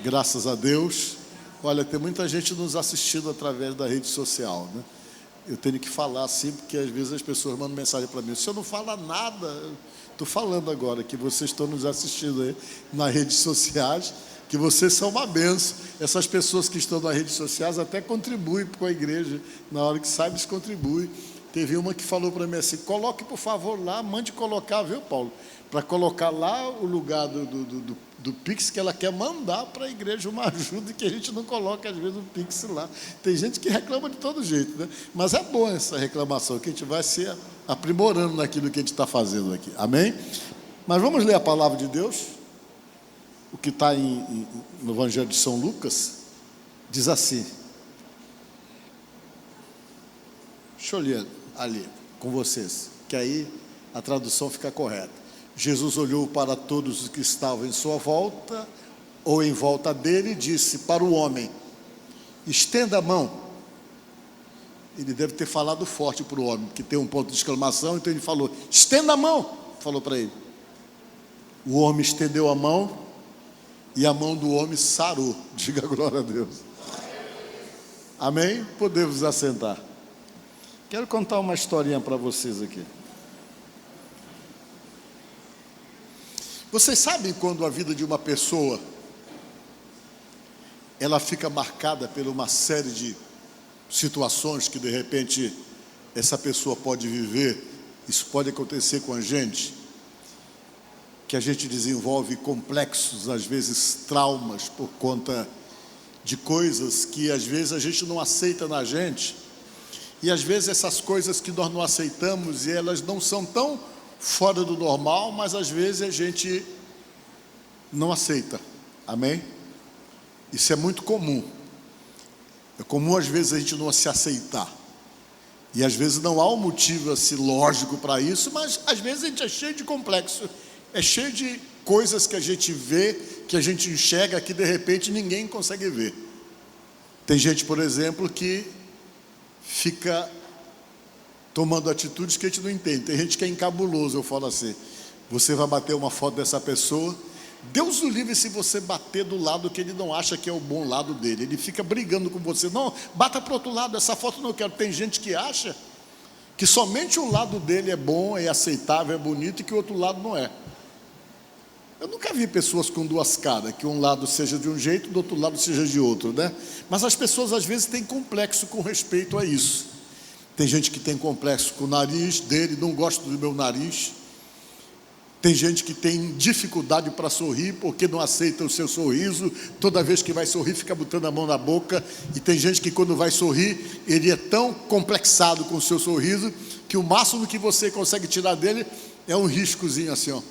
Graças a Deus. Olha, tem muita gente nos assistindo através da rede social, né? Eu tenho que falar assim, porque às vezes as pessoas mandam mensagem para mim: o senhor não fala nada. Estou falando agora que vocês estão nos assistindo aí nas redes sociais, que vocês são uma bênção. Essas pessoas que estão nas redes sociais até contribuem com a igreja. Na hora que sabe, eles contribuem. Teve uma que falou para mim assim: coloque por favor lá, mande colocar, viu, Paulo? Para colocar lá o lugar do Pix, que ela quer mandar para a igreja uma ajuda, que a gente não coloca às vezes o Pix lá. Tem gente que reclama de todo jeito, né? Mas é bom essa reclamação, que a gente vai se aprimorando naquilo que a gente está fazendo aqui, amém? Mas vamos ler a palavra de Deus. O que está no Evangelho de São Lucas diz assim. Deixa eu ler ali com vocês, que aí a tradução fica correta. Jesus olhou para todos os que estavam em sua volta, ou em volta dele, e disse para o homem: estenda a mão. Ele deve ter falado forte para o homem, porque tem um ponto de exclamação, então ele falou: estenda a mão, falou para ele. O homem estendeu a mão, e a mão do homem sarou. Diga glória a Deus. Amém? Podemos assentar. Quero contar uma historinha para vocês aqui. Vocês sabem quando a vida de uma pessoa ela fica marcada por uma série de situações que de repente essa pessoa pode viver? Isso pode acontecer com a gente, que a gente desenvolve complexos, às vezes traumas, por conta de coisas que às vezes a gente não aceita na gente. E às vezes essas coisas que nós não aceitamos, e elas não são tão fora do normal, mas às vezes a gente não aceita, amém? Isso é muito comum. É comum às vezes a gente não se aceitar, e às vezes não há um motivo assim lógico para isso, mas às vezes a gente é cheio de complexo, é cheio de coisas que a gente vê, que a gente enxerga, que de repente ninguém consegue ver. Tem gente, por exemplo, que fica tomando atitudes que a gente não entende. Tem gente que é encabuloso, eu falo assim: você vai bater uma foto dessa pessoa, Deus o livre se você bater do lado que ele não acha que é o bom lado dele. Ele fica brigando com você: não, bata para o outro lado, essa foto não quero. Tem gente que acha que somente um lado dele é bom, é aceitável, é bonito, e que o outro lado não é. Eu nunca vi pessoas com duas caras, que um lado seja de um jeito, do outro lado seja de outro, né? Mas as pessoas às vezes têm complexo com respeito a isso. Tem gente que tem complexo com o nariz dele, não gosta do meu nariz. Tem gente que tem dificuldade para sorrir, porque não aceita o seu sorriso. Toda vez que vai sorrir, fica botando a mão na boca. E tem gente que quando vai sorrir, ele é tão complexado com o seu sorriso, que o máximo que você consegue tirar dele é um riscozinho assim, ó.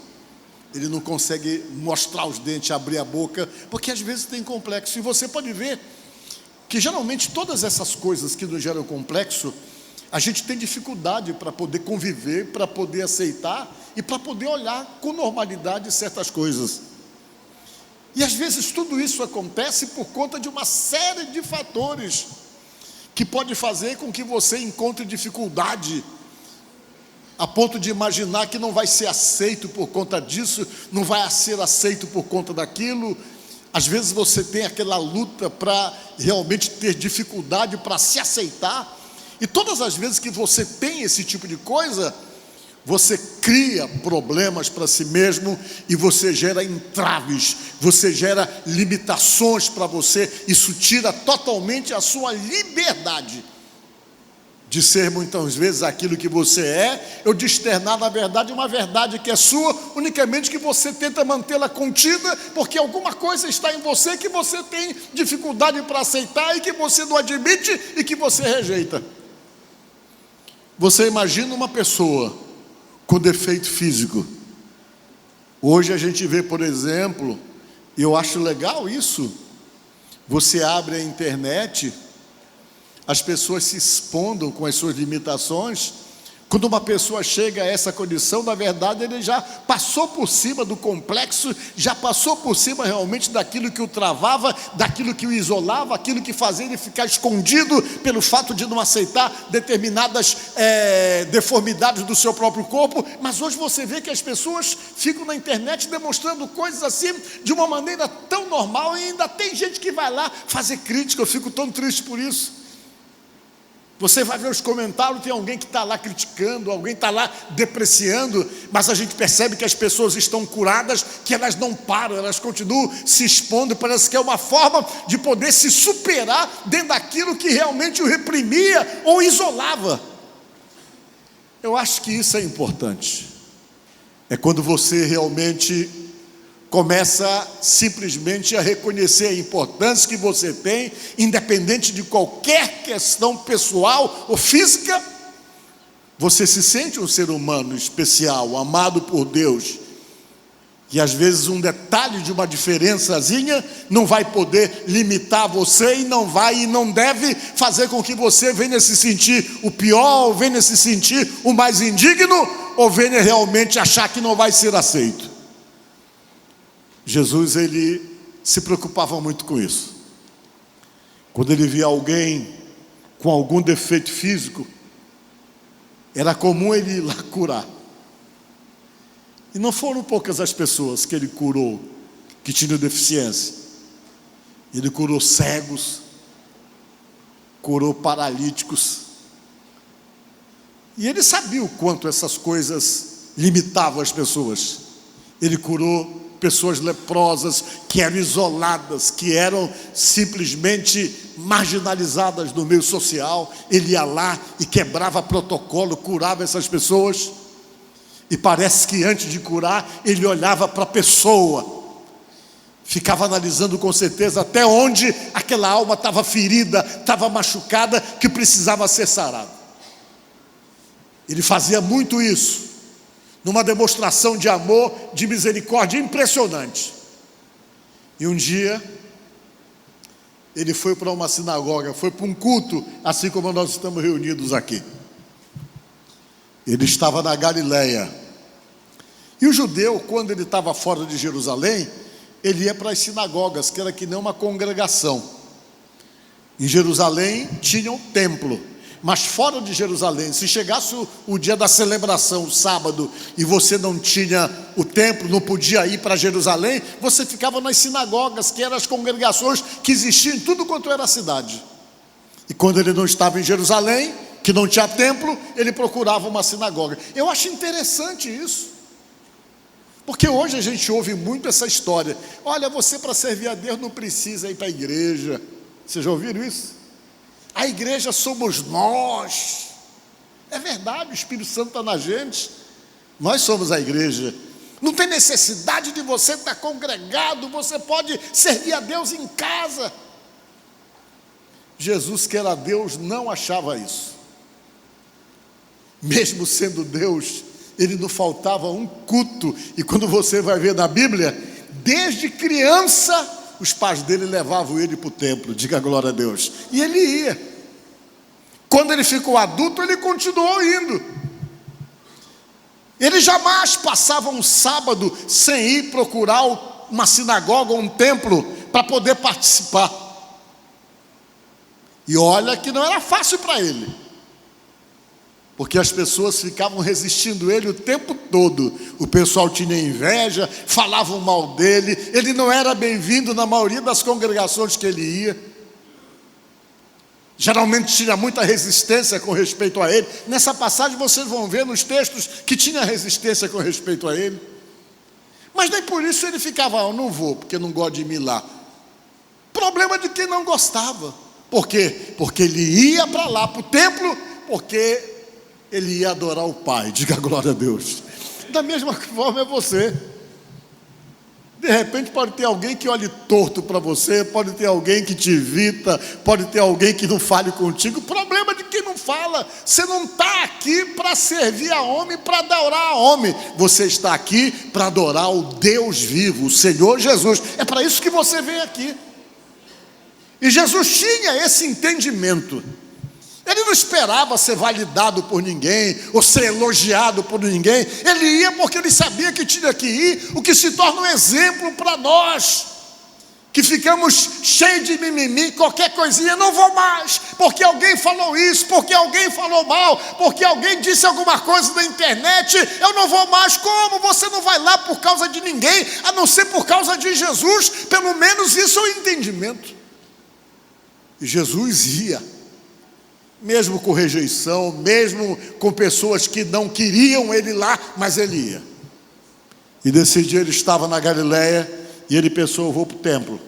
Ele não consegue mostrar os dentes, abrir a boca, porque às vezes tem complexo. E você pode ver que geralmente todas essas coisas que nos geram complexo, a gente tem dificuldade para poder conviver, para poder aceitar e para poder olhar com normalidade certas coisas. E às vezes tudo isso acontece por conta de uma série de fatores que pode fazer com que você encontre dificuldade, a ponto de imaginar que não vai ser aceito por conta disso, não vai ser aceito por conta daquilo. Às vezes você tem aquela luta para realmente ter dificuldade para se aceitar, e todas as vezes que você tem esse tipo de coisa, você cria problemas para si mesmo, e você gera entraves, você gera limitações para você. Isso tira totalmente a sua liberdade de ser muitas vezes aquilo que você é, ou de externar na verdade uma verdade que é sua, unicamente que você tenta mantê-la contida, porque alguma coisa está em você que você tem dificuldade para aceitar, e que você não admite, e que você rejeita. Você imagina uma pessoa com defeito físico. Hoje a gente vê, por exemplo, e eu acho legal isso, você abre a internet, as pessoas se expondo com as suas limitações, Quando uma pessoa chega a essa condição, na verdade, ele já passou por cima do complexo, já passou por cima realmente daquilo que o travava, daquilo que o isolava, aquilo que fazia ele ficar escondido pelo fato de não aceitar determinadas deformidades do seu próprio corpo. Mas hoje você vê que as pessoas ficam na internet demonstrando coisas assim de uma maneira tão normal, e ainda tem gente que vai lá fazer crítica. Eu fico tão triste por isso. Você vai ver os comentários, tem alguém que está lá criticando, alguém está lá depreciando, mas a gente percebe que as pessoas estão curadas, que elas não param, elas continuam se expondo. Parece que é uma forma de poder se superar dentro daquilo que realmente o reprimia ou isolava. Eu acho que isso é importante. É quando você realmente começa simplesmente a reconhecer a importância que você tem, independente de qualquer questão pessoal ou física. Você se sente um ser humano especial, amado por Deus, e às vezes um detalhe de uma diferençazinha não vai poder limitar você, e não vai e não deve fazer com que você venha se sentir o pior, ou venha se sentir o mais indigno, ou venha realmente achar que não vai ser aceito. Jesus, ele se preocupava muito com isso. Quando ele via alguém com algum defeito físico, era comum ele ir lá curar. E não foram poucas as pessoas que ele curou, que tinham deficiência. Ele curou cegos, curou paralíticos. E ele sabia o quanto essas coisas limitavam as pessoas. Ele curou pessoas leprosas, que eram isoladas, que eram simplesmente marginalizadas no meio social. Ele ia lá e quebrava protocolo, curava essas pessoas. E parece que antes de curar, ele olhava para a pessoa, ficava analisando com certeza até onde aquela alma estava ferida, estava machucada, que precisava ser sarada. Ele fazia muito isso, numa demonstração de amor, de misericórdia impressionante. E um dia, ele foi para uma sinagoga, foi para um culto, assim como nós estamos reunidos aqui. Ele estava na Galileia. E o judeu, quando ele estava fora de Jerusalém, ele ia para as sinagogas, que era que nem uma congregação. Em Jerusalém tinha um templo, mas fora de Jerusalém, se chegasse o dia da celebração, o sábado, e você não tinha o templo, não podia ir para Jerusalém, você ficava nas sinagogas, que eram as congregações que existiam em tudo quanto era a cidade. E quando ele não estava em Jerusalém, que não tinha templo, ele procurava uma sinagoga. Eu acho interessante isso, porque hoje a gente ouve muito essa história. Olha, você, para servir a Deus não precisa ir para a igreja. Vocês já ouviram isso? A igreja somos nós. É verdade, o Espírito Santo está na gente. Nós somos a igreja. Não tem necessidade de você estar congregado. Você pode servir a Deus em casa. Jesus, que era Deus, não achava isso. Mesmo sendo Deus, ele não faltava um culto. E quando você vai ver na Bíblia, desde criança, os pais dele levavam ele para o templo. Diga glória a Deus. E ele ia. Quando ele ficou adulto, ele continuou indo. Ele jamais passava um sábado sem ir procurar uma sinagoga ou um templo para poder participar. E olha que não era fácil para ele, porque as pessoas ficavam resistindo ele o tempo todo. O pessoal tinha inveja, falavam mal dele, ele não era bem-vindo na maioria das congregações que ele ia. Geralmente tinha muita resistência com respeito a ele. Nessa passagem vocês vão ver nos textos que tinha resistência com respeito a ele. Mas nem por isso ele ficava, eu não vou, porque não gosto de ir lá. Problema de quem não gostava. Por quê? Porque ele ia para lá, para o templo, porque ele ia adorar o Pai. Diga glória a Deus. Da mesma forma é você. De repente pode ter alguém que olhe torto para você, pode ter alguém que te evita, pode ter alguém que não fale contigo. O problema é de quem não fala. Você não está aqui para servir a homem, para adorar a homem. Você está aqui para adorar o Deus vivo, o Senhor Jesus. É para isso que você vem aqui. E Jesus tinha esse entendimento. Ele não esperava ser validado por ninguém, ou ser elogiado por ninguém. Ele ia porque ele sabia que tinha que ir, o que se torna um exemplo para nós, que ficamos cheios de mimimi, qualquer coisinha, não vou mais, porque alguém falou isso, porque alguém falou mal, porque alguém disse alguma coisa na internet, eu não vou mais. Como? Você não vai lá por causa de ninguém, a não ser por causa de Jesus. Pelo menos isso é o entendimento. E Jesus ia, mesmo com rejeição, mesmo com pessoas que não queriam ele lá, mas ele ia. E desse dia ele estava na Galileia, e ele pensou, eu vou para o templo.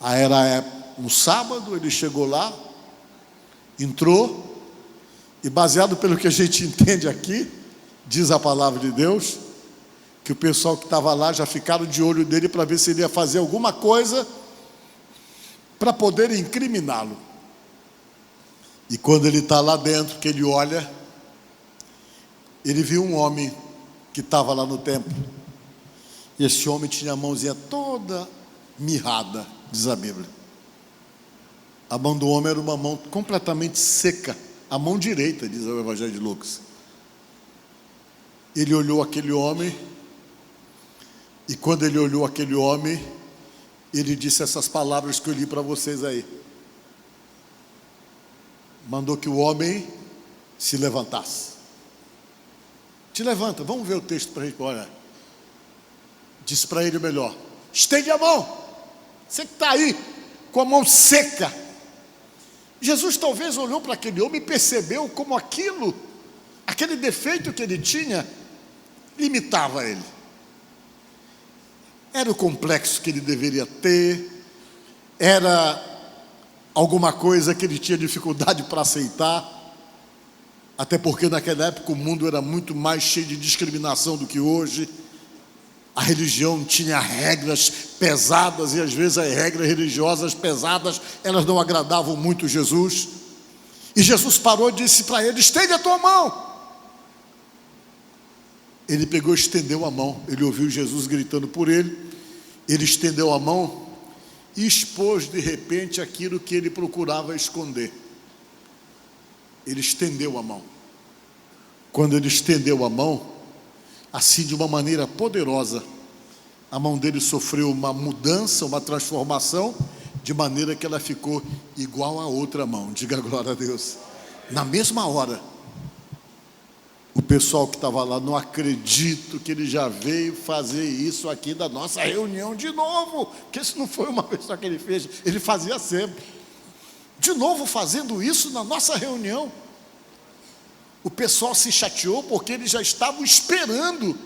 Aí era um sábado, ele chegou lá, entrou, e baseado pelo que a gente entende aqui, diz a palavra de Deus, que o pessoal que estava lá já ficaram de olho dele para ver se ele ia fazer alguma coisa para poder incriminá-lo. E quando ele está lá dentro, que ele olha, ele viu um homem que estava lá no templo. E esse homem tinha a mãozinha toda mirrada, diz a Bíblia. A mão do homem era uma mão completamente seca, a mão direita, diz o Evangelho de Lucas. Ele olhou aquele homem, e quando ele olhou aquele homem, ele disse essas palavras que eu li para vocês aí. Mandou que o homem se levantasse. Te levanta, vamos ver o texto para a gente olhar. Disse para ele o melhor: estende a mão, você que está aí com a mão seca. Jesus talvez olhou para aquele homem e percebeu como aquele defeito que ele tinha, limitava ele. Era o complexo que ele deveria ter, era alguma coisa que ele tinha dificuldade para aceitar, até porque naquela época o mundo era muito mais cheio de discriminação do que hoje. A religião tinha regras pesadas, e às vezes as regras religiosas pesadas, elas não agradavam muito Jesus. E Jesus parou e disse para ele: estende a tua mão. Ele pegou e estendeu a mão. Ele ouviu Jesus gritando por ele. Ele estendeu a mão e expôs de repente aquilo que ele procurava esconder. Ele estendeu a mão. Quando ele estendeu a mão, assim de uma maneira poderosa, a mão dele sofreu uma mudança, uma transformação, de maneira que ela ficou igual a outra mão. Diga glória a Deus. Na mesma hora, o pessoal que estava lá: não acredito que ele já veio fazer isso aqui da nossa reunião de novo, porque isso não foi uma vez só que ele fez, ele fazia sempre. De novo fazendo isso na nossa reunião. O pessoal se chateou porque eles já estavam esperando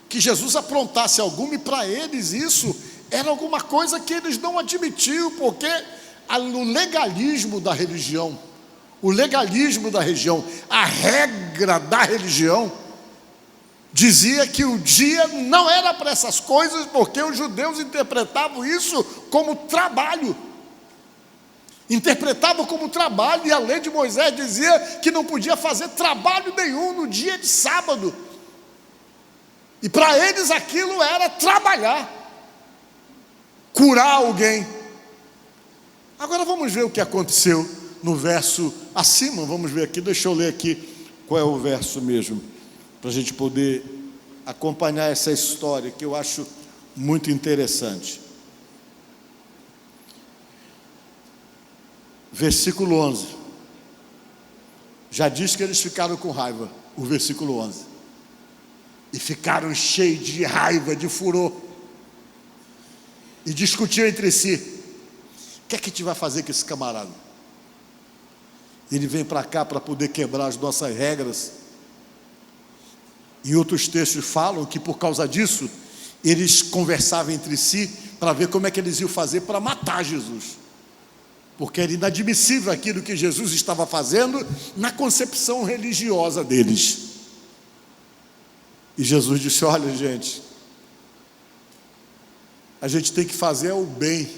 que Jesus aprontasse alguma, e para eles isso era alguma coisa que eles não admitiam, porque o legalismo da religião, a regra da religião, dizia que o dia não era para essas coisas, porque os judeus interpretavam isso como trabalho. Interpretavam como trabalho, e a lei de Moisés dizia que não podia fazer trabalho nenhum no dia de sábado. E para eles aquilo era trabalhar, curar alguém. Agora vamos ver o que aconteceu no verso acima. Vamos ver aqui, deixa eu ler aqui qual é o verso mesmo, para a gente poder acompanhar essa história que eu acho muito interessante. Versículo 11, já diz que eles ficaram com raiva, o versículo 11, e ficaram cheios de raiva, de furor, e discutiam entre si: o que é que a gente vai fazer com esse camarada? Ele vem para cá para poder quebrar as nossas regras. E outros textos falam que por causa disso, eles conversavam entre si para ver como é que eles iam fazer para matar Jesus, porque era inadmissível aquilo que Jesus estava fazendo na concepção religiosa deles. E Jesus disse: olha, gente, a gente tem que fazer o bem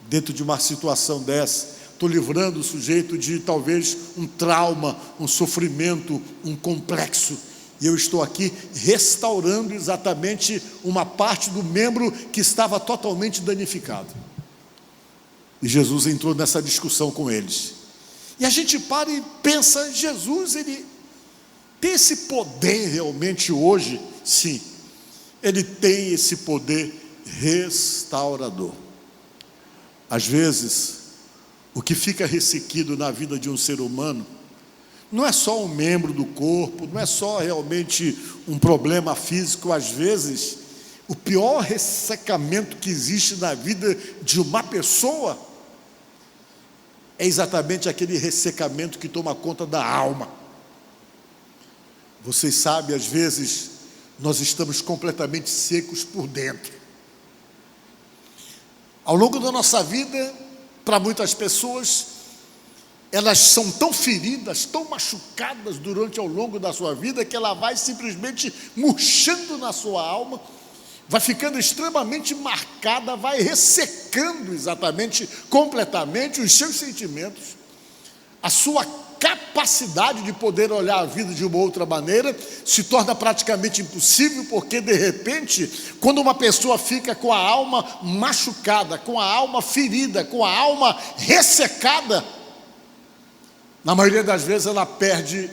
dentro de uma situação dessa. Estou livrando o sujeito de talvez um trauma, um sofrimento, um complexo, e eu estou aqui restaurando exatamente uma parte do membro que estava totalmente danificado. E Jesus entrou nessa discussão com eles. E a gente para e pensa, Jesus, ele tem esse poder realmente hoje? Sim, ele tem esse poder restaurador. Às vezes, o que fica ressequido na vida de um ser humano não é só um membro do corpo, não é só realmente um problema físico. Às vezes, o pior ressecamento que existe na vida de uma pessoa é exatamente aquele ressecamento que toma conta da alma. Vocês sabem, às vezes, nós estamos completamente secos por dentro. Ao longo da nossa vida, para muitas pessoas, elas são tão feridas, tão machucadas durante ao longo da sua vida, que ela vai simplesmente murchando na sua alma, vai ficando extremamente marcada, vai ressecando exatamente, completamente os seus sentimentos, a sua capacidade de poder olhar a vida de uma outra maneira se torna praticamente impossível, porque de repente, quando uma pessoa fica com a alma machucada, com a alma ferida, com a alma ressecada, na maioria das vezes ela perde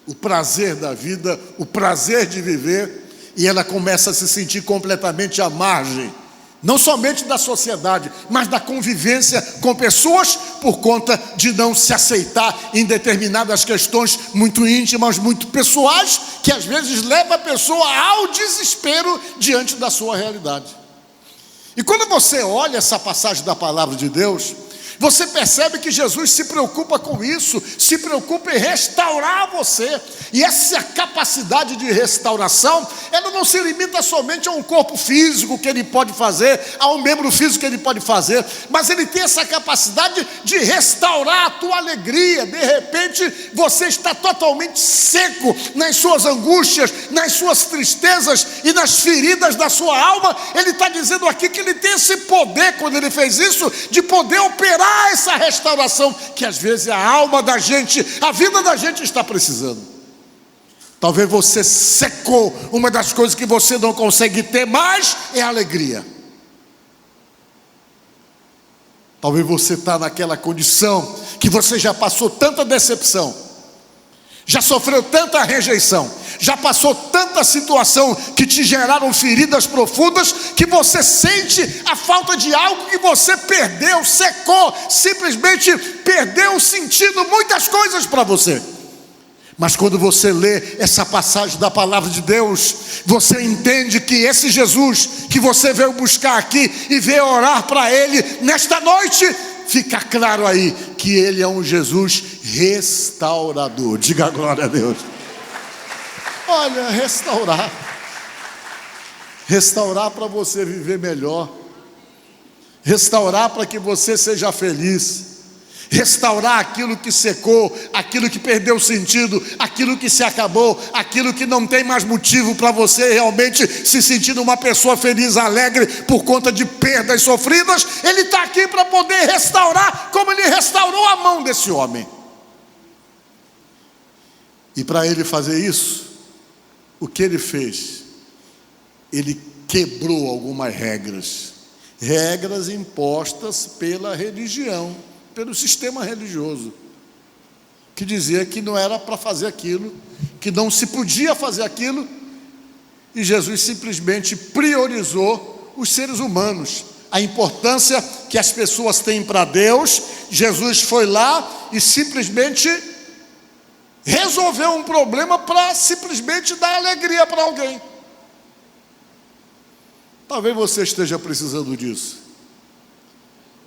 o prazer da vida, o prazer de viver, e ela começa a se sentir completamente à margem, não somente da sociedade, mas da convivência com pessoas, por conta de não se aceitar em determinadas questões muito íntimas, muito pessoais, que às vezes leva a pessoa ao desespero diante da sua realidade. E quando você olha essa passagem da palavra de Deus, você percebe que Jesus se preocupa com isso, se preocupa em restaurar você. E essa capacidade de restauração, ela não se limita somente a um corpo físico que ele pode fazer, a um membro físico que ele pode fazer, mas ele tem essa capacidade de restaurar a tua alegria. De repente, você está totalmente seco nas suas angústias, nas suas tristezas e nas feridas da sua alma. Ele está dizendo aqui que ele tem esse poder, quando ele fez isso, de poder operar essa restauração que às vezes a alma da gente, a vida da gente está precisando. Talvez você secou, uma das coisas que você não consegue ter mais é a alegria. Talvez você está naquela condição que você já passou tanta decepção, já sofreu tanta rejeição, já passou tanta situação que te geraram feridas profundas, que você sente a falta de algo que você perdeu, secou, simplesmente perdeu o sentido, muitas coisas para você. Mas quando você lê essa passagem da palavra de Deus, você entende que esse Jesus que você veio buscar aqui e veio orar para Ele nesta noite, fica claro aí que Ele é um Jesus restaurador. Diga glória a Deus. Olha, restaurar para você viver melhor, restaurar para que você seja feliz, restaurar aquilo que secou, aquilo que perdeu sentido, aquilo que se acabou, aquilo que não tem mais motivo para você realmente se sentir uma pessoa feliz, alegre por conta de perdas sofridas. Ele está aqui para poder restaurar, como ele restaurou a mão desse homem. E para ele fazer isso, o que ele fez? Ele quebrou algumas regras impostas pela religião, pelo sistema religioso, que dizia que não era para fazer aquilo, que não se podia fazer aquilo, e Jesus simplesmente priorizou os seres humanos, a importância que as pessoas têm para Deus. Jesus foi lá e simplesmente resolveu um problema para simplesmente dar alegria para alguém. Talvez você esteja precisando disso,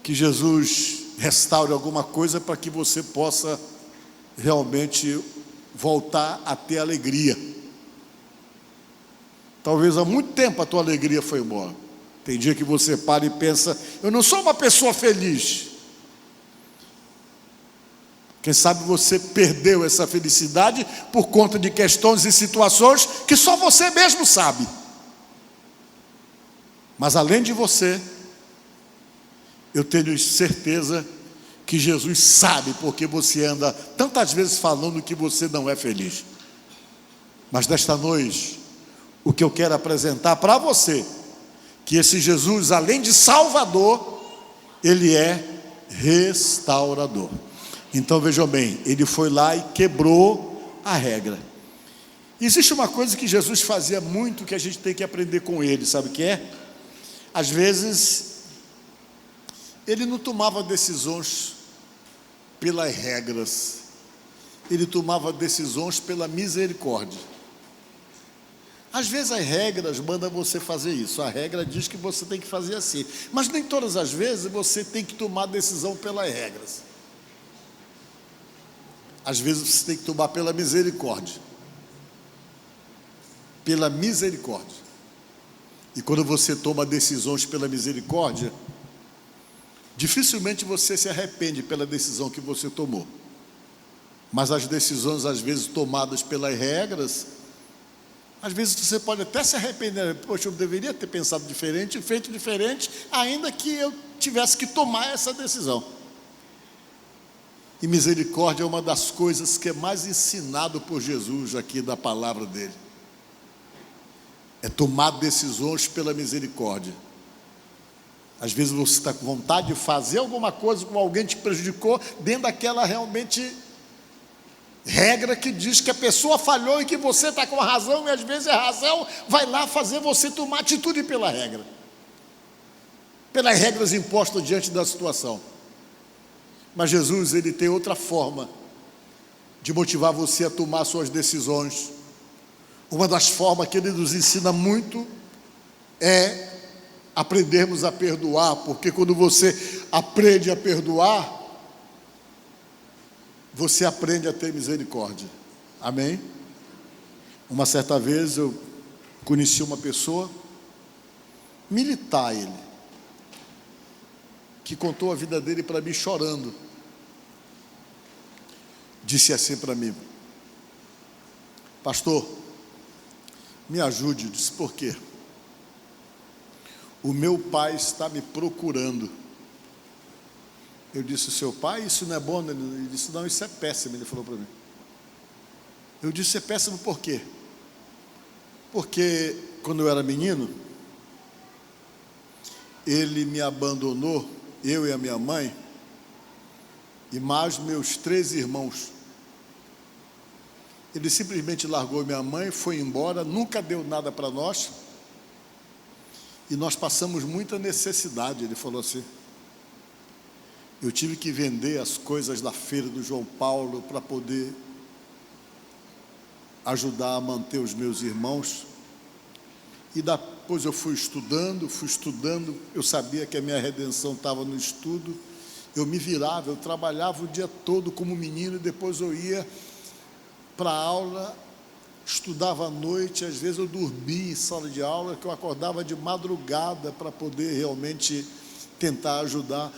que Jesus restaure alguma coisa para que você possa realmente voltar a ter alegria. Talvez há muito tempo a tua alegria foi embora. Tem dia que você para e pensa: eu não sou uma pessoa feliz. Quem sabe você perdeu essa felicidade por conta de questões e situações que só você mesmo sabe. Mas além de você, eu tenho certeza que Jesus sabe porque você anda tantas vezes falando que você não é feliz. Mas nesta noite, o que eu quero apresentar para você, que esse Jesus, além de Salvador, Ele é restaurador. Então vejam bem, ele foi lá e quebrou a regra. Existe uma coisa que Jesus fazia muito, que a gente tem que aprender com ele, sabe o que é? Às vezes, ele não tomava decisões pelas regras, ele tomava decisões pela misericórdia. Às vezes as regras mandam você fazer isso, a regra diz que você tem que fazer assim, mas nem todas as vezes você tem que tomar decisão pelas regras. Às vezes você tem que tomar pela misericórdia. Pela misericórdia. E quando você toma decisões pela misericórdia, dificilmente você se arrepende pela decisão que você tomou. Mas as decisões, às vezes, tomadas pelas regras, às vezes você pode até se arrepender. Poxa, eu deveria ter pensado diferente, feito diferente, ainda que eu tivesse que tomar essa decisão. E misericórdia é uma das coisas que é mais ensinado por Jesus aqui da palavra dele. É tomar decisões pela misericórdia. Às vezes você está com vontade de fazer alguma coisa com alguém que te prejudicou, dentro daquela realmente regra que diz que a pessoa falhou e que você está com a razão, e às vezes a razão vai lá fazer você tomar atitude pela regra. Pelas regras impostas diante da situação. Mas Jesus, ele tem outra forma de motivar você a tomar suas decisões. Uma das formas que ele nos ensina muito é aprendermos a perdoar, porque quando você aprende a perdoar, você aprende a ter misericórdia. Amém? Uma certa vez eu conheci uma pessoa, militar ele, que contou a vida dele para mim chorando. Disse assim para mim: pastor, me ajude. Eu disse: por quê? O meu pai está me procurando. Eu disse: seu pai? Isso não é bom? Ele disse: não, isso é péssimo. Ele falou para mim. Eu disse: é péssimo por quê? Porque quando eu era menino, ele me abandonou, eu e a minha mãe, e mais meus 3 irmãos. Ele simplesmente largou minha mãe, foi embora, nunca deu nada para nós, e nós passamos muita necessidade. Ele falou assim: eu tive que vender as coisas da feira do João Paulo para poder ajudar a manter os meus irmãos. E depois eu fui estudando, eu sabia que a minha redenção estava no estudo. Eu me virava, eu trabalhava o dia todo como menino, e depois eu ia para a aula, estudava à noite. Às vezes eu dormia em sala de aula, que eu acordava de madrugada para poder realmente tentar ajudar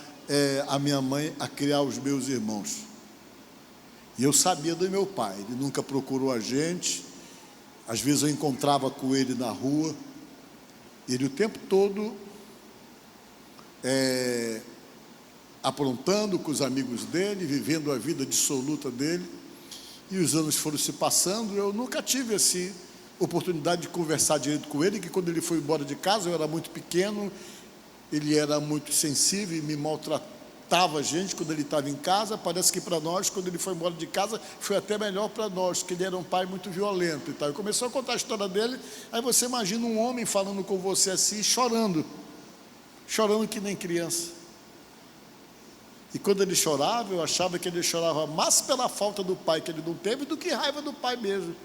a minha mãe a criar os meus irmãos. E eu sabia do meu pai, ele nunca procurou a gente. Às vezes eu encontrava com ele na rua, ele o tempo todo aprontando com os amigos dele, vivendo a vida dissoluta dele. E os anos foram se passando, eu nunca tive essa oportunidade de conversar direito com ele, que quando ele foi embora de casa, eu era muito pequeno, ele era muito sensível e me maltratava a gente quando ele estava em casa. Parece que para nós, quando ele foi embora de casa, foi até melhor para nós, porque ele era um pai muito violento e tal. E começou a contar a história dele. Aí você imagina um homem falando com você assim, chorando que nem criança. E quando ele chorava, eu achava que ele chorava mais pela falta do pai que ele não teve do que raiva do pai mesmo.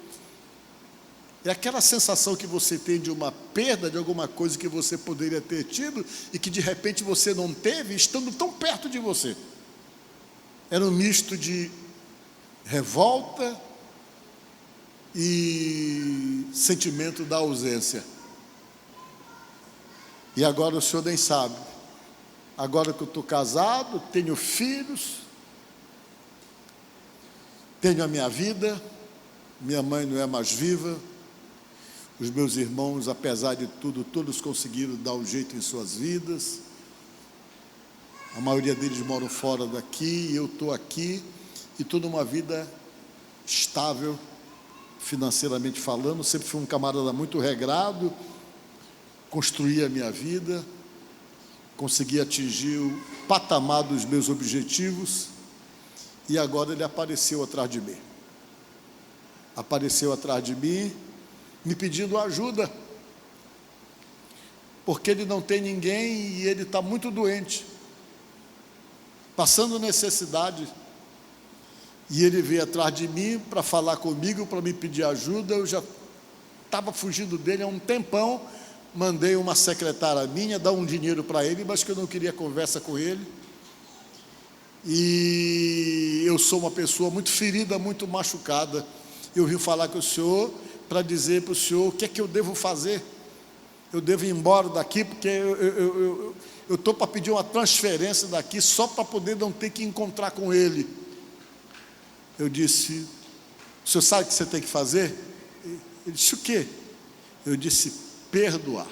É aquela sensação que você tem de uma perda de alguma coisa que você poderia ter tido e que de repente você não teve, estando tão perto de você. Era um misto de revolta e sentimento da ausência. E agora o senhor nem sabe. Agora que eu estou casado, tenho filhos, tenho a minha vida, minha mãe não é mais viva, os meus irmãos, apesar de tudo, todos conseguiram dar um jeito em suas vidas, a maioria deles moram fora daqui, eu estou aqui, e toda uma vida estável, financeiramente falando. Sempre fui um camarada muito regrado, construí a minha vida, consegui atingir o patamar dos meus objetivos, E agora ele apareceu atrás de mim. Apareceu atrás de mim, me pedindo ajuda, porque ele não tem ninguém e ele está muito doente, passando necessidade. E ele veio atrás de mim para falar comigo, para me pedir ajuda. Eu já estava fugindo dele há um tempão. Mandei uma secretária minha dar um dinheiro para ele, mas que eu não queria conversa com ele. E eu sou uma pessoa muito ferida, muito machucada. Eu vim falar com o senhor para dizer para o senhor o que é que eu devo fazer. Eu devo ir embora daqui, porque eu estou para pedir uma transferência daqui, só para poder não ter que encontrar com ele. Eu disse: o senhor sabe o que você tem que fazer? Ele disse: o quê? Eu disse: perdoar.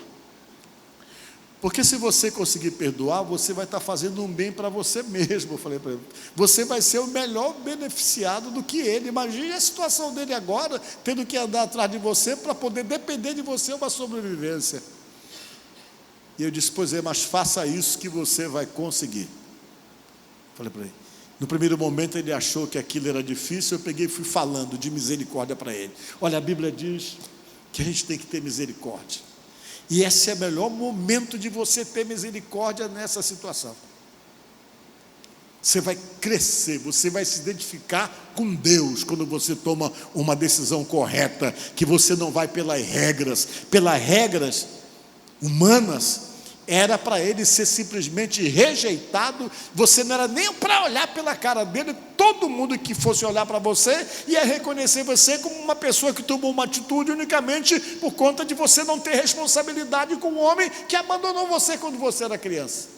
Porque se você conseguir perdoar, você vai estar fazendo um bem para você mesmo. Eu falei para ele: você vai ser o melhor beneficiado do que ele. Imagine a situação dele agora, tendo que andar atrás de você para poder depender de você uma sobrevivência. E eu disse: pois é, mas faça isso que você vai conseguir. Falei para ele. No primeiro momento ele achou que aquilo era difícil. Eu peguei e fui falando de misericórdia para ele. Olha, a Bíblia diz que a gente tem que ter misericórdia, e esse é o melhor momento de você ter misericórdia nessa situação. Você vai crescer, você vai se identificar com Deus quando você toma uma decisão correta, que você não vai pelas regras humanas. Era para ele ser simplesmente rejeitado. Você não era nem para olhar pela cara dele. Todo mundo que fosse olhar para você ia reconhecer você como uma pessoa que tomou uma atitude unicamente por conta de você não ter responsabilidade com o homem que abandonou você quando você era criança.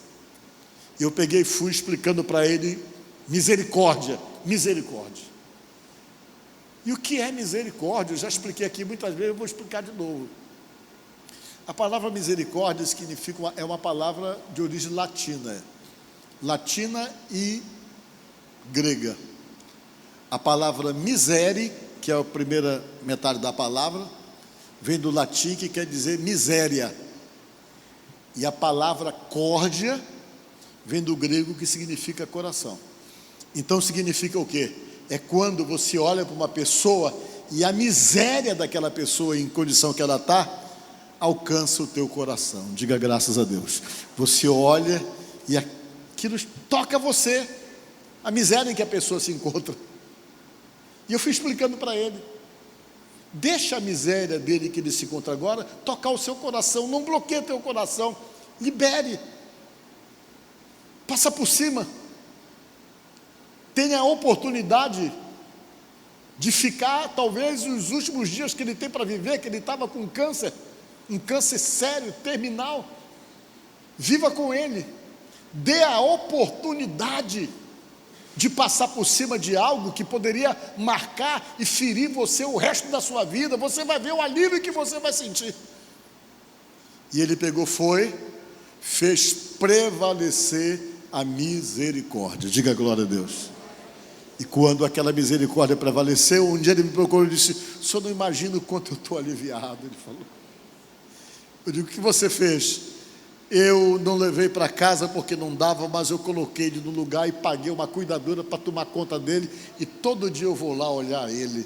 E eu peguei e fui explicando para ele: misericórdia, misericórdia. E o que é misericórdia? Eu já expliquei aqui muitas vezes, eu vou explicar de novo. A palavra misericórdia significa, é uma palavra de origem latina e grega. A palavra misere, que é a primeira metade da palavra, vem do latim, que quer dizer miséria. E a palavra córdia vem do grego, que significa coração. Então significa o quê? É quando você olha para uma pessoa e a miséria daquela pessoa, em condição que ela está, alcança o teu coração. Diga graças a Deus. Você olha e aquilo toca você, a miséria em que a pessoa se encontra. E eu fui explicando para ele: deixa a miséria dele que ele se encontra agora tocar o seu coração, não bloqueie o teu coração, libere, passa por cima, tenha a oportunidade de ficar talvez os últimos dias que ele tem para viver, que ele estava com câncer, um câncer sério, terminal. Viva com ele, dê a oportunidade de passar por cima de algo que poderia marcar e ferir você o resto da sua vida. Você vai ver o alívio que você vai sentir. E ele pegou, fez prevalecer a misericórdia. Diga glória a Deus. E quando aquela misericórdia prevaleceu, um dia ele me procurou e disse: o senhor não imagina o quanto eu estou aliviado. Ele falou. Eu digo: o que você fez? Eu não levei para casa porque não dava, mas eu coloquei ele no lugar e paguei uma cuidadora para tomar conta dele, e todo dia eu vou lá olhar ele.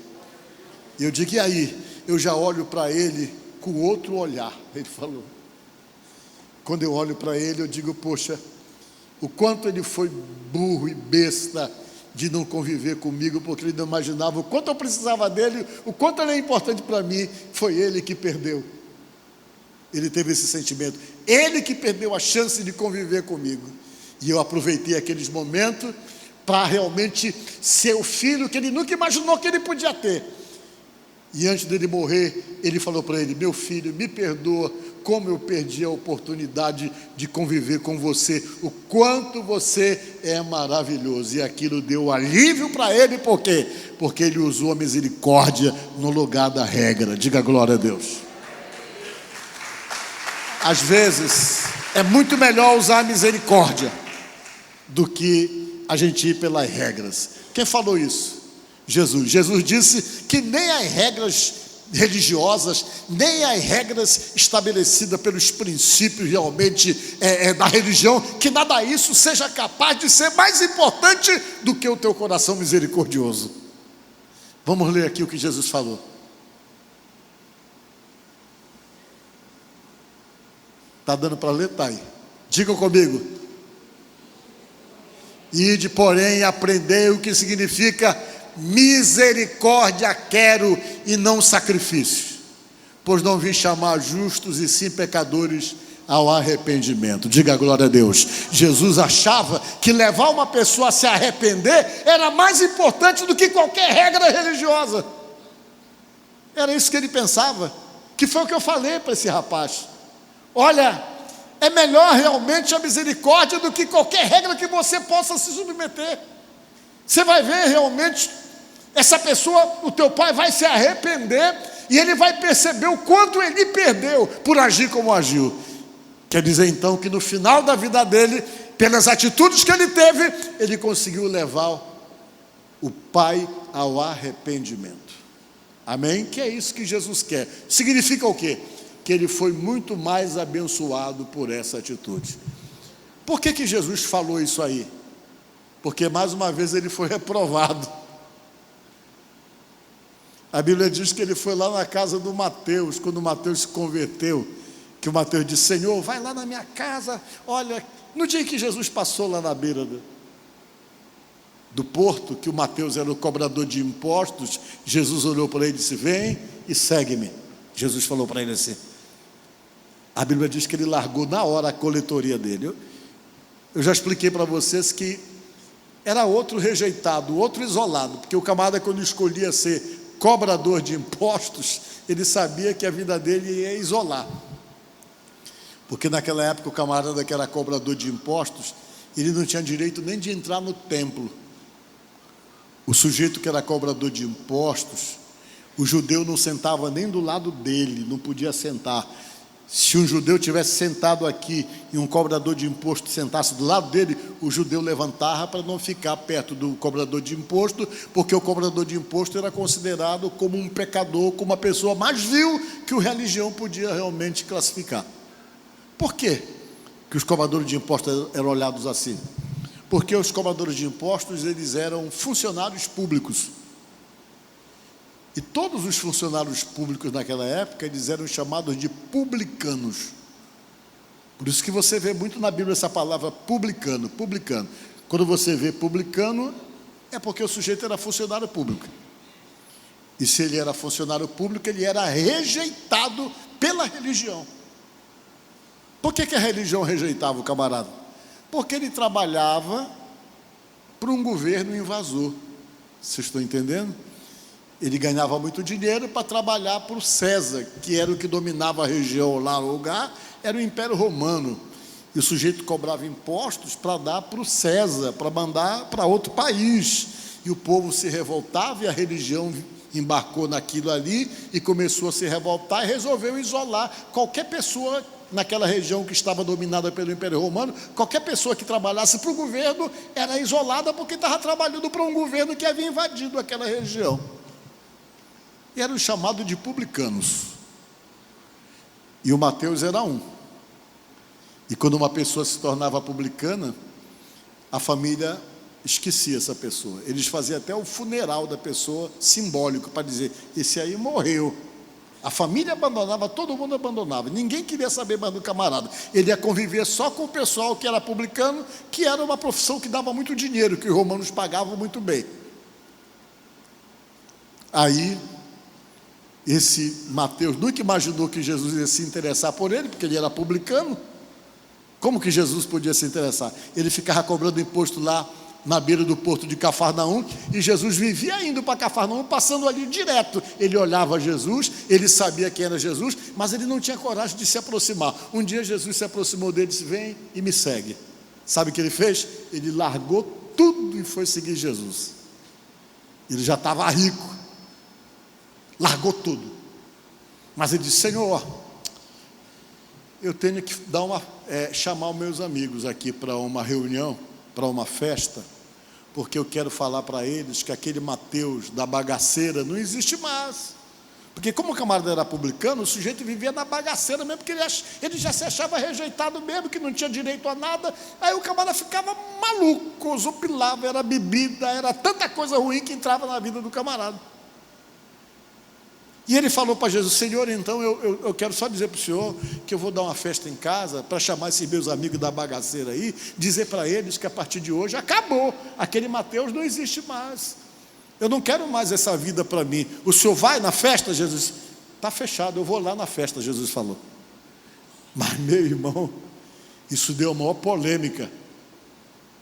E eu digo: e aí? Eu já olho para ele com outro olhar. Ele falou. Quando eu olho para ele, eu digo: poxa, o quanto ele foi burro e besta de não conviver comigo, porque ele não imaginava o quanto eu precisava dele, o quanto ele é importante para mim. Foi ele que perdeu. Ele teve esse sentimento, ele que perdeu a chance de conviver comigo. E eu aproveitei aqueles momentos para realmente ser o filho que ele nunca imaginou que ele podia ter. E antes dele morrer, ele falou para ele: meu filho, me perdoa, como eu perdi a oportunidade de conviver com você, o quanto você é maravilhoso. E aquilo deu alívio para ele. Por quê? Porque ele usou a misericórdia no lugar da regra. Diga glória a Deus. Às vezes é muito melhor usar a misericórdia do que a gente ir pelas regras. Quem falou isso? Jesus. Jesus disse que nem as regras religiosas, nem as regras estabelecidas pelos princípios realmente da religião, que nada disso seja capaz de ser mais importante do que o teu coração misericordioso. Vamos ler aqui o que Jesus falou. Está dando para ler? Está aí. Digam comigo. Ide, porém, aprendei o que significa misericórdia quero e não sacrifícios, pois não vim chamar justos e sim pecadores ao arrependimento. Diga glória a Deus. Jesus achava que levar uma pessoa a se arrepender era mais importante do que qualquer regra religiosa. Era isso que ele pensava, que foi o que eu falei para esse rapaz. Olha, é melhor realmente a misericórdia do que qualquer regra que você possa se submeter. Você vai ver realmente, essa pessoa, o teu pai vai se arrepender e ele vai perceber o quanto ele perdeu por agir como agiu. Quer dizer então que no final da vida dele, pelas atitudes que ele teve, ele conseguiu levar o pai ao arrependimento. Amém? Que é isso que Jesus quer. Significa o quê? Que ele foi muito mais abençoado por essa atitude. Por que Jesus falou isso aí? Porque mais uma vez ele foi reprovado. A Bíblia diz que ele foi lá na casa do Mateus, quando o Mateus se converteu, que o Mateus disse: Senhor, vai lá na minha casa. Olha, no dia que Jesus passou lá na beira do porto, que o Mateus era o cobrador de impostos, Jesus olhou para ele e disse: vem e segue-me. Jesus falou para ele assim. A Bíblia diz que ele largou na hora a coletoria dele. Eu já expliquei para vocês que era outro rejeitado, outro isolado, porque o camarada, quando escolhia ser cobrador de impostos, ele sabia que a vida dele ia isolar, porque naquela época o camarada que era cobrador de impostos, ele não tinha direito nem de entrar no templo. O sujeito que era cobrador de impostos, o judeu não sentava nem do lado dele, não podia sentar. Se um judeu tivesse sentado aqui e um cobrador de imposto sentasse do lado dele, o judeu levantava para não ficar perto do cobrador de imposto, porque o cobrador de imposto era considerado como um pecador, como uma pessoa mais vil que a religião podia realmente classificar. Por quê que os cobradores de impostos eram olhados assim? Porque os cobradores de impostos, eles eram funcionários públicos. E todos os funcionários públicos naquela época, eles eram chamados de publicanos. Por isso que você vê muito na Bíblia essa palavra publicano, publicano. Quando você vê publicano, é porque o sujeito era funcionário público. E se ele era funcionário público, ele era rejeitado pela religião. Por que a religião rejeitava o camarada? Porque ele trabalhava para um governo invasor. Vocês estão entendendo? Ele ganhava muito dinheiro para trabalhar para o César, que era o que dominava a região lá no lugar, era o Império Romano. E o sujeito cobrava impostos para dar para o César, para mandar para outro país. E o povo se revoltava e a religião embarcou naquilo ali e começou a se revoltar e resolveu isolar qualquer pessoa naquela região que estava dominada pelo Império Romano. Qualquer pessoa que trabalhasse para o governo era isolada porque estava trabalhando para um governo que havia invadido aquela região. E eram chamados de publicanos. E o Mateus era um. E quando uma pessoa se tornava publicana, a família esquecia essa pessoa. Eles faziam até o funeral da pessoa, simbólico, para dizer: esse aí morreu. A família abandonava, todo mundo abandonava. Ninguém queria saber mais do camarada. Ele ia conviver só com o pessoal que era publicano, que era uma profissão que dava muito dinheiro, que os romanos pagavam muito bem. Aí, esse Mateus nunca imaginou que Jesus ia se interessar por ele, porque ele era publicano. Como que Jesus podia se interessar? Ele ficava cobrando imposto lá na beira do porto de Cafarnaum, e Jesus vivia indo para Cafarnaum, passando ali direto. Ele olhava Jesus, ele sabia quem era Jesus, mas ele não tinha coragem de se aproximar. Um dia Jesus se aproximou dele e disse: vem e me segue. Sabe o que ele fez? Ele largou tudo e foi seguir Jesus. Ele já estava rico, largou tudo, mas ele disse: Senhor, eu tenho que chamar os meus amigos aqui para uma reunião, para uma festa, porque eu quero falar para eles que aquele Mateus da bagaceira não existe mais, Porque como o camarada era publicano, o sujeito vivia na bagaceira mesmo, porque ele já se achava rejeitado mesmo, que não tinha direito a nada. Aí o camarada ficava maluco, zupilava, era bebida, era tanta coisa ruim que entrava na vida do camarada. E ele falou para Jesus: Senhor, então eu quero só dizer para o Senhor que eu vou dar uma festa em casa para chamar esses meus amigos da bagaceira aí, dizer para eles que a partir de hoje acabou, aquele Mateus não existe mais. Eu não quero mais essa vida para mim. O senhor vai na festa, Jesus? Está fechado, eu vou lá na festa, Jesus falou. Mas, meu irmão, isso deu a maior polêmica,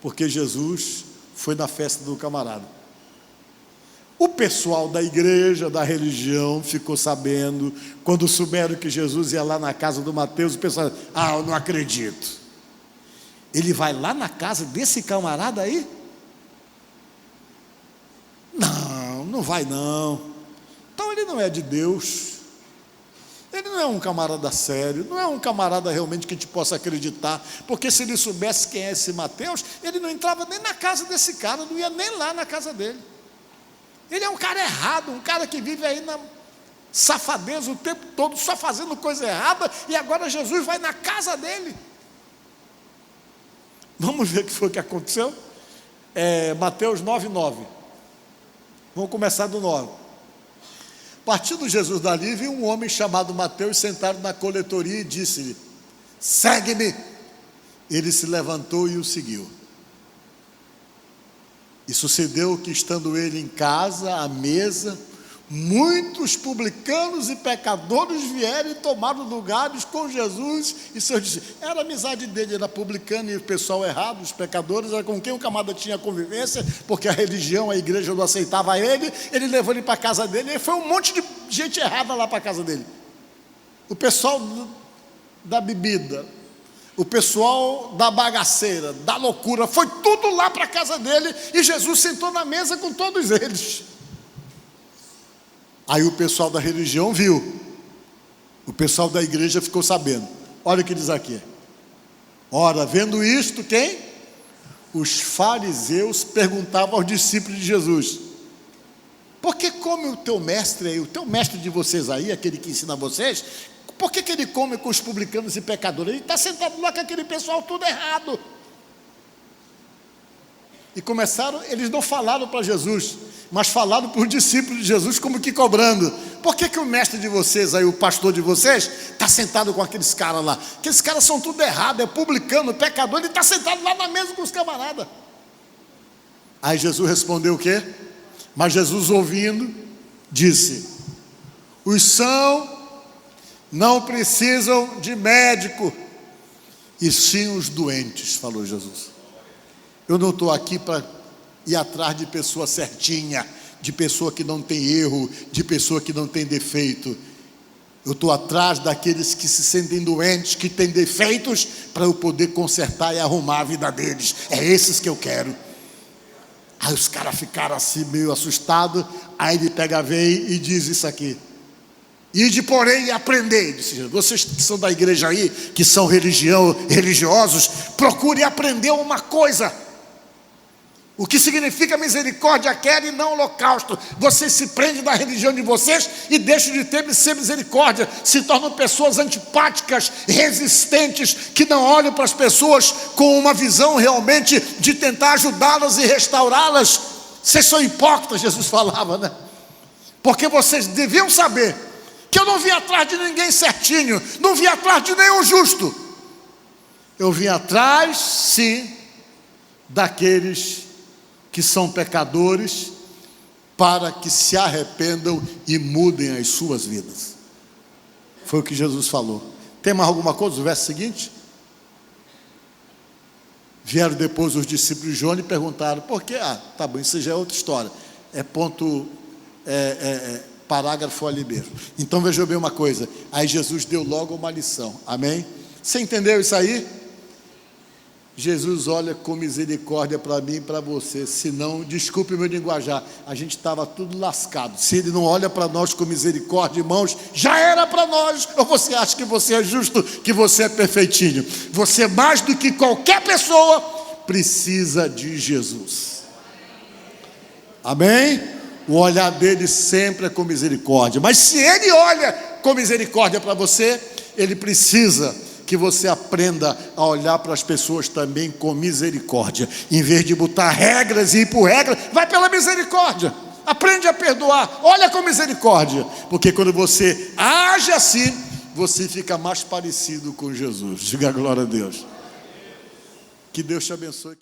porque Jesus foi na festa do camarada. O pessoal da igreja, da religião, ficou sabendo. Quando souberam que Jesus ia lá na casa do Mateus, o pessoal disse: eu não acredito. Ele vai lá na casa desse camarada aí? Não vai não. Então ele não é de Deus. Ele não é um camarada sério, não é um camarada realmente que a gente possa acreditar, porque se ele soubesse quem é esse Mateus, ele não entrava nem na casa desse cara, não ia nem lá na casa dele. Ele é um cara errado, um cara que vive aí na safadeza o tempo todo, só fazendo coisa errada, e agora Jesus vai na casa dele. Vamos ver o que foi que aconteceu? Mateus 9:9. Vamos começar do 9. Partindo Jesus dali, viu um homem chamado Mateus sentado na coletoria e disse-lhe: segue-me. Ele se levantou e o seguiu. E sucedeu que, estando ele em casa, à mesa, muitos publicanos e pecadores vieram e tomaram lugares com Jesus e seus discípulos. Era a amizade dele, era publicano e o pessoal errado, os pecadores, era com quem o camarada tinha convivência, porque a religião, a igreja não aceitava ele levou ele para a casa dele, e foi um monte de gente errada lá para a casa dele. O pessoal da bebida, o pessoal da bagaceira, da loucura, foi tudo lá para a casa dele, e Jesus sentou na mesa com todos eles. Aí o pessoal da religião viu, o pessoal da igreja ficou sabendo. Olha o que diz aqui: ora, vendo isto, quem? Os fariseus perguntavam aos discípulos de Jesus: por que come o teu mestre aí, o teu mestre de vocês aí, aquele que ensina vocês, por que ele come com os publicanos e pecadores? Ele está sentado lá com aquele pessoal tudo errado. E começaram, eles não falaram para Jesus, mas falaram para os discípulos de Jesus, como que cobrando: por que o mestre de vocês aí, o pastor de vocês, está sentado com aqueles caras lá? Aqueles caras são tudo errado, é publicano, pecador, ele está sentado lá na mesa com os camaradas. Aí Jesus respondeu o quê? Mas Jesus, ouvindo, disse: os são não precisam de médico, e sim os doentes, falou Jesus. Eu não estou aqui para ir atrás de pessoa certinha, de pessoa que não tem erro, de pessoa que não tem defeito. Eu estou atrás daqueles que se sentem doentes, que têm defeitos, para eu poder consertar e arrumar a vida deles. É esses que eu quero. Aí os caras ficaram assim meio assustados. Aí ele pega, vem e diz isso aqui: ide, porém, e aprendei. Disse: vocês que são da igreja aí, que são religiosos, procure aprender uma coisa: o que significa misericórdia quer e não holocausto. Vocês se prendem da religião de vocês e deixam de ser misericórdia, se tornam pessoas antipáticas, resistentes, que não olham para as pessoas com uma visão realmente de tentar ajudá-las e restaurá-las. Vocês são hipócritas, Jesus falava, né? Porque vocês deviam saber que eu não vim atrás de ninguém certinho, não vim atrás de nenhum justo. Eu vim atrás, sim, daqueles que são pecadores, para que se arrependam e mudem as suas vidas. Foi o que Jesus falou. Tem mais alguma coisa? O verso seguinte: vieram depois os discípulos de João e perguntaram: por quê? Tá bom, isso já é outra história, é ponto, parágrafo ali mesmo. Então veja bem uma coisa, aí Jesus deu logo uma lição, amém? Você entendeu isso aí? Jesus olha com misericórdia para mim e para você, senão, desculpe o meu linguajar, a gente estava tudo lascado. Se ele não olha para nós com misericórdia, irmãos, já era para nós. Ou você acha que você é justo, que você é perfeitinho? Você, mais do que qualquer pessoa, precisa de Jesus. Amém? O olhar dele sempre é com misericórdia. Mas se ele olha com misericórdia para você, ele precisa que você aprenda a olhar para as pessoas também com misericórdia. Em vez de botar regras e ir por regra, vai pela misericórdia. Aprende a perdoar, olha com misericórdia. Porque quando você age assim, você fica mais parecido com Jesus. Diga glória a Deus. Que Deus te abençoe.